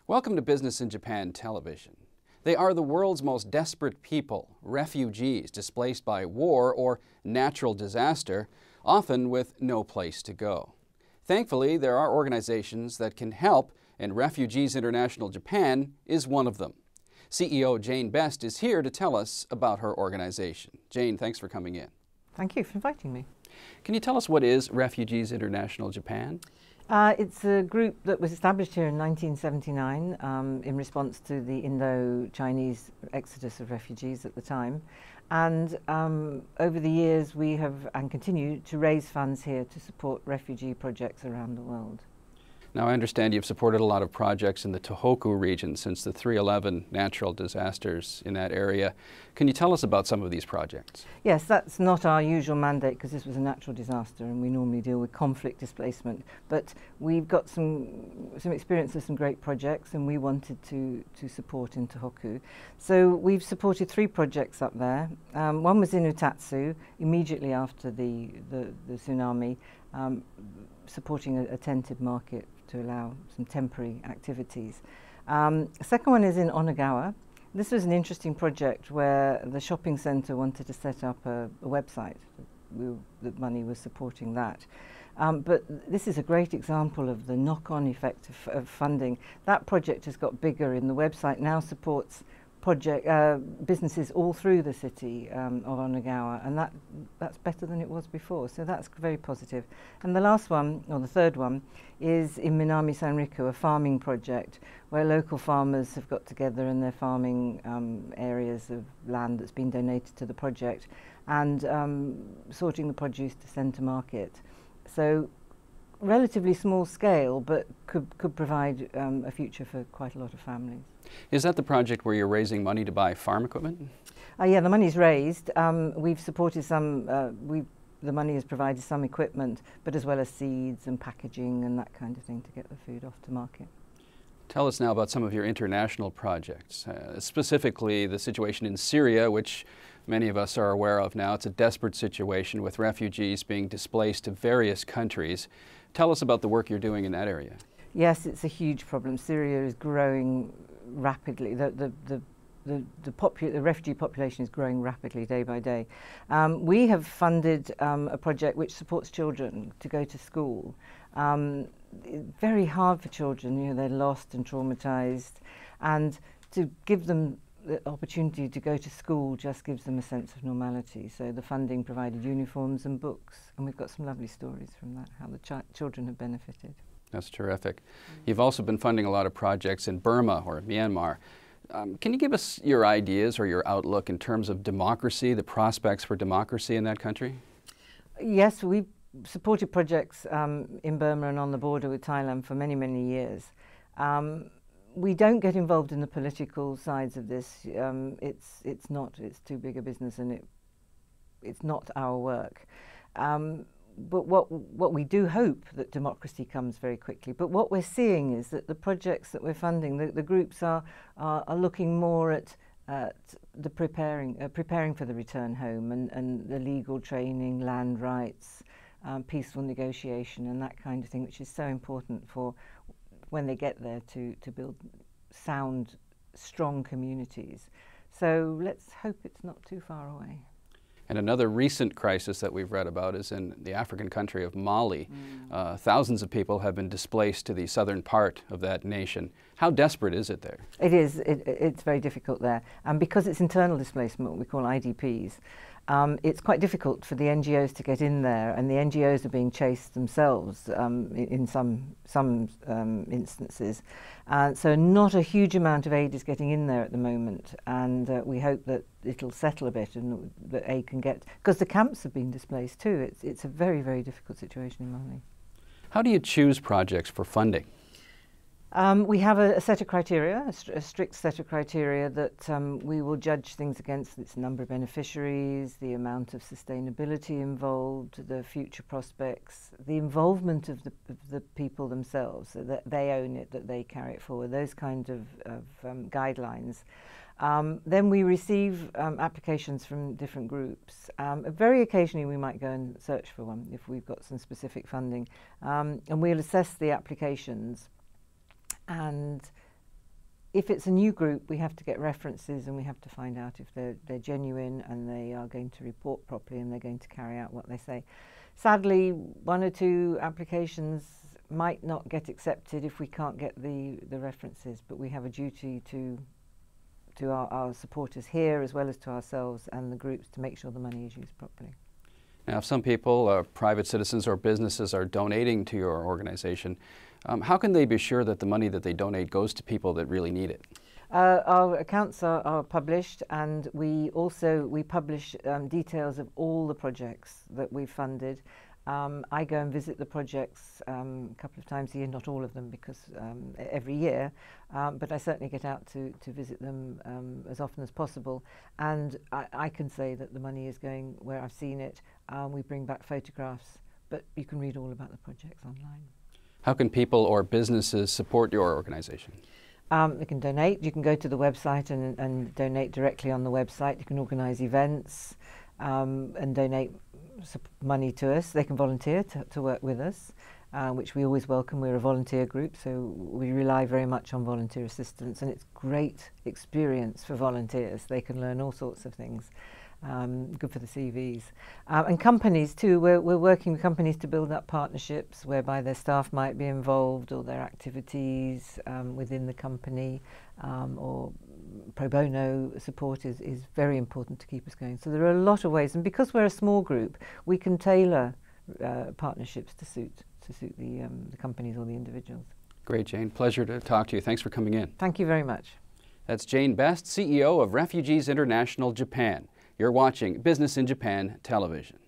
Welcome to Business in Japan Television. They are the world's most desperate people, refugees displaced by war or natural disaster, often with no place to go. Thankfully, there are organizations that can help, and Refugees International Japan is one of them. CEO Jane Best is here to tell us about her organization. Jane, thanks for coming in. Thank you for inviting me. Can you tell us what is Refugees International Japan? It's a group that was established here in 1979 in response to the Indo-Chinese exodus of refugees at the time. And over the years we have and continue to raise funds here to support refugee projects around the world. Now, I understand you've supported a lot of projects in the Tohoku region since the 3/11 natural disasters in that area. Can you tell us about some of these projects? Yes, that's not our usual mandate because this was a natural disaster and we normally deal with conflict displacement. But we've got some experience of some great projects and we wanted to support in Tohoku. So we've supported 3 projects up there. One was in Utatsu, immediately after the tsunami, supporting a tented market to allow some temporary activities. The second one is in Onagawa. This was an interesting project where the shopping centre wanted to set up a website. The money was supporting that. But this is a great example of the knock-on effect of funding. That project has got bigger, and the website now supports businesses all through the city of Onagawa, and that's better than it was before, so that's very positive. And the last one, or the third one, is in Minami Sanriku, a farming project where local farmers have got together and they're farming areas of land that's been donated to the project and sorting the produce to send to market. So relatively small scale, but could provide a future for quite a lot of families. Is that the project where you're raising money to buy farm equipment? Yeah, the money's raised. We've supported some, the money has provided some equipment, but as well as seeds and packaging and that kind of thing to get the food off to market. Tell us now about some of your international projects, specifically the situation in Syria, which many of us are aware of now. It's a desperate situation with refugees being displaced to various countries. Tell us about the work you're doing in that area. Yes, it's a huge problem. Syria is growing rapidly. The refugee population is growing rapidly day by day. We have funded a project which supports children to go to school. Very hard for children, you know, they're lost and traumatized, and to give them the opportunity to go to school just gives them a sense of normality. So the funding provided uniforms and books, and we've got some lovely stories from that, how the children have benefited. That's terrific. You've also been funding a lot of projects in Burma or Myanmar. Can you give us your ideas or your outlook in terms of democracy, the prospects for democracy in that country? Yes, we've supported projects in Burma and on the border with Thailand for many, many years. We don't get involved in the political sides of this. It's too big a business and it's not our work. But what we do hope that democracy comes very quickly. But what we're seeing is that the projects that we're funding, the groups are looking more at the preparing for the return home and the legal training, land rights, peaceful negotiation and that kind of thing, which is so important for when they get there to build sound, strong communities. So let's hope it's not too far away. And another recent crisis that we've read about is in the African country of Mali. Thousands of people have been displaced to the southern part of that nation. How desperate is it there? It is. It's very difficult there. And because it's internal displacement, what we call IDPs, it's quite difficult for the NGOs to get in there, and the NGOs are being chased themselves in some instances. So not a huge amount of aid is getting in there at the moment, and we hope that it'll settle a bit and that aid can get, because the camps have been displaced too. It's a very, very difficult situation in Mali. How do you choose projects for funding? We have a set of criteria, a strict set of criteria that we will judge things against. Its number of beneficiaries, the amount of sustainability involved, the future prospects, the involvement of the people themselves, so that they own it, that they carry it forward, those kind of guidelines. Then we receive applications from different groups. Very occasionally we might go and search for one if we've got some specific funding, and we'll assess the applications and if it's a new group, we have to get references and we have to find out if they're genuine and they are going to report properly and they're going to carry out what they say. Sadly, 1 or 2 applications might not get accepted if we can't get the references, but we have a duty to our supporters here as well as to ourselves and the groups to make sure the money is used properly. Now, if some people, private citizens or businesses, are donating to your organization, how can they be sure that the money that they donate goes to people that really need it? Our accounts are published, and we publish details of all the projects that we've funded. I go and visit the projects a couple of times a year, not all of them because every year, but I certainly get out to visit them as often as possible, and I can say that the money is going where I've seen it. We bring back photographs, but you can read all about the projects online. How can people or businesses support your organization? They can donate. You can go to the website and donate directly on the website. You can organise events and donate money to us. They can volunteer to work with us, which we always welcome. We're a volunteer group, so we rely very much on volunteer assistance, and it's great experience for volunteers. They can learn all sorts of things. Good for the CVs. And companies too, we're working with companies to build up partnerships whereby their staff might be involved, or their activities within the company, or pro bono support is very important to keep us going. So there are a lot of ways, and because we're a small group, we can tailor partnerships to suit the companies or the individuals. Great, Jane. Pleasure to talk to you. Thanks for coming in. Thank you very much. That's Jane Best, CEO of Refugees International Japan. You're watching Business in Japan Television.